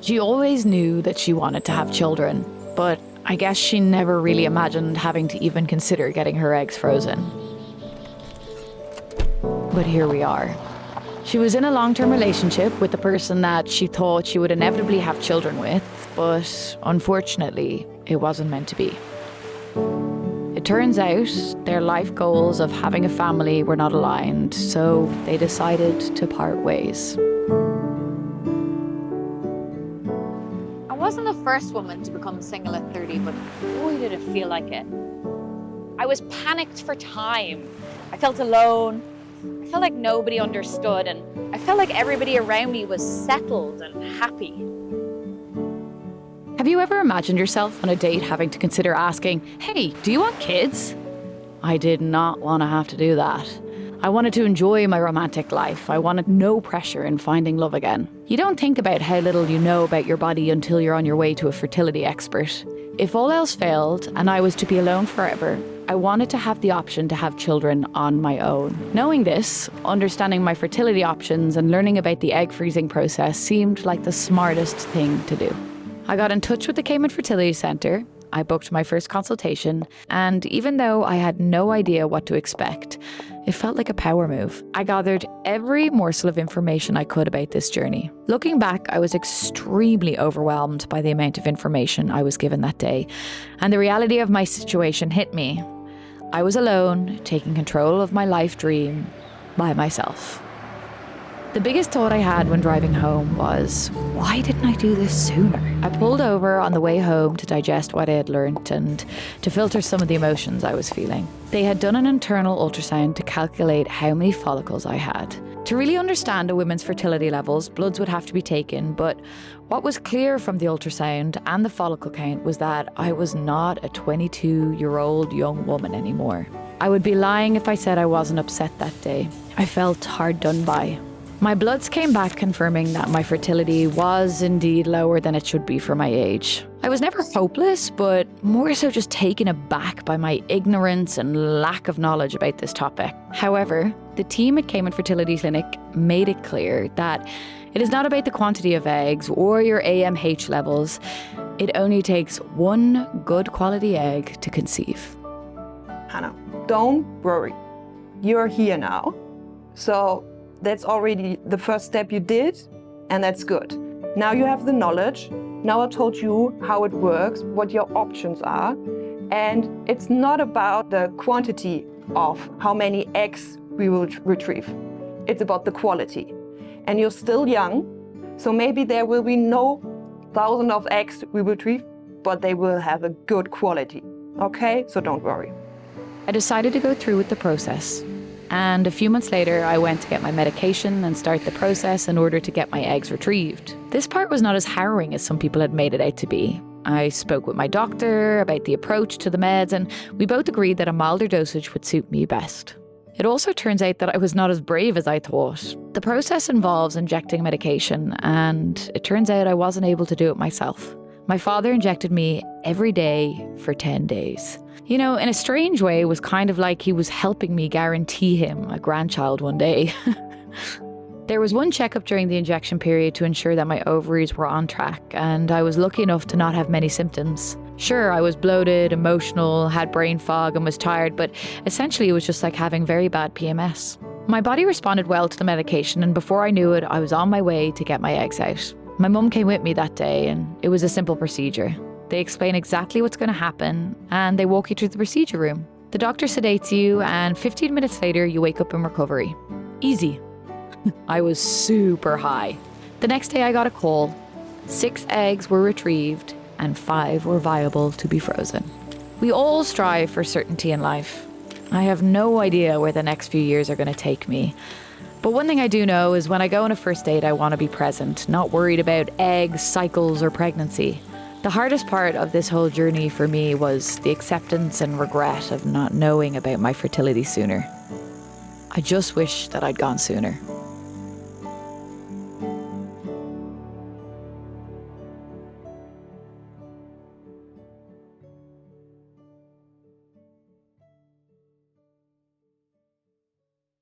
She always knew that she wanted to have children, but I guess she never really imagined having to even consider getting her eggs frozen. But here we are. She was in a long-term relationship with the person that she thought she would inevitably have children with, but unfortunately, it wasn't meant to be. It turns out their life goals of having a family were not aligned, so they decided to part ways. I wasn't the first woman to become single at 30, but boy did it feel like it. I was panicked for time. I felt alone. I felt like nobody understood, and I felt like everybody around me was settled and happy. Have you ever imagined yourself on a date having to consider asking, "Hey, do you want kids?" I did not want to have to do that. I wanted to enjoy my romantic life. I wanted no pressure in finding love again. You don't think about how little you know about your body until you're on your way to a fertility expert. If all else failed and I was to be alone forever, I wanted to have the option to have children on my own. Knowing this, understanding my fertility options and learning about the egg freezing process seemed like the smartest thing to do. I got in touch with the Cayman Fertility Centre. I booked my first consultation, and even though I had no idea what to expect, it felt like a power move. I gathered every morsel of information I could about this journey. Looking back, I was extremely overwhelmed by the amount of information I was given that day, and the reality of my situation hit me. I was alone, taking control of my life dream by myself. The biggest thought I had when driving home was, why didn't I do this sooner? I pulled over on the way home to digest what I had learnt and to filter some of the emotions I was feeling. They had done an internal ultrasound to calculate how many follicles I had. To really understand a woman's fertility levels, bloods would have to be taken, but what was clear from the ultrasound and the follicle count was that I was not a 22-year-old young woman anymore. I would be lying if I said I wasn't upset that day. I felt hard done by. My bloods came back confirming that my fertility was indeed lower than it should be for my age. I was never hopeless, but more so just taken aback by my ignorance and lack of knowledge about this topic. However, the team at Cayman Fertility Clinic made it clear that it is not about the quantity of eggs or your AMH levels. It only takes one good quality egg to conceive. Hannah, don't worry. You're here now. So that's already the first step you did, and that's good. Now you have the knowledge. Now I told you how it works, what your options are. And it's not about the quantity of how many eggs we will retrieve. It's about the quality. And you're still young, so maybe there will be no 1,000 of eggs we will retrieve, but they will have a good quality. Okay, so don't worry. I decided to go through with the process. And a few months later, I went to get my medication and start the process in order to get my eggs retrieved. This part was not as harrowing as some people had made it out to be. I spoke with my doctor about the approach to the meds, and we both agreed that a milder dosage would suit me best. It also turns out that I was not as brave as I thought. The process involves injecting medication, and it turns out I wasn't able to do it myself. My father injected me every day for 10 days. You know, in a strange way, it was kind of like he was helping me guarantee him a grandchild one day. There was one checkup during the injection period to ensure that my ovaries were on track, and I was lucky enough to not have many symptoms. Sure, I was bloated, emotional, had brain fog and was tired, but essentially it was just like having very bad PMS. My body responded well to the medication, and before I knew it, I was on my way to get my eggs out. My mum came with me that day, and it was a simple procedure. They explain exactly what's going to happen, and they walk you through the procedure room. The doctor sedates you, and 15 minutes later, you wake up in recovery. Easy. I was super high. The next day, I got a call. 6 eggs were retrieved, and 5 were viable to be frozen. We all strive for certainty in life. I have no idea where the next few years are going to take me. But one thing I do know is when I go on a first date, I want to be present, not worried about eggs, cycles, or pregnancy. The hardest part of this whole journey for me was the acceptance and regret of not knowing about my fertility sooner. I just wish that I'd gone sooner.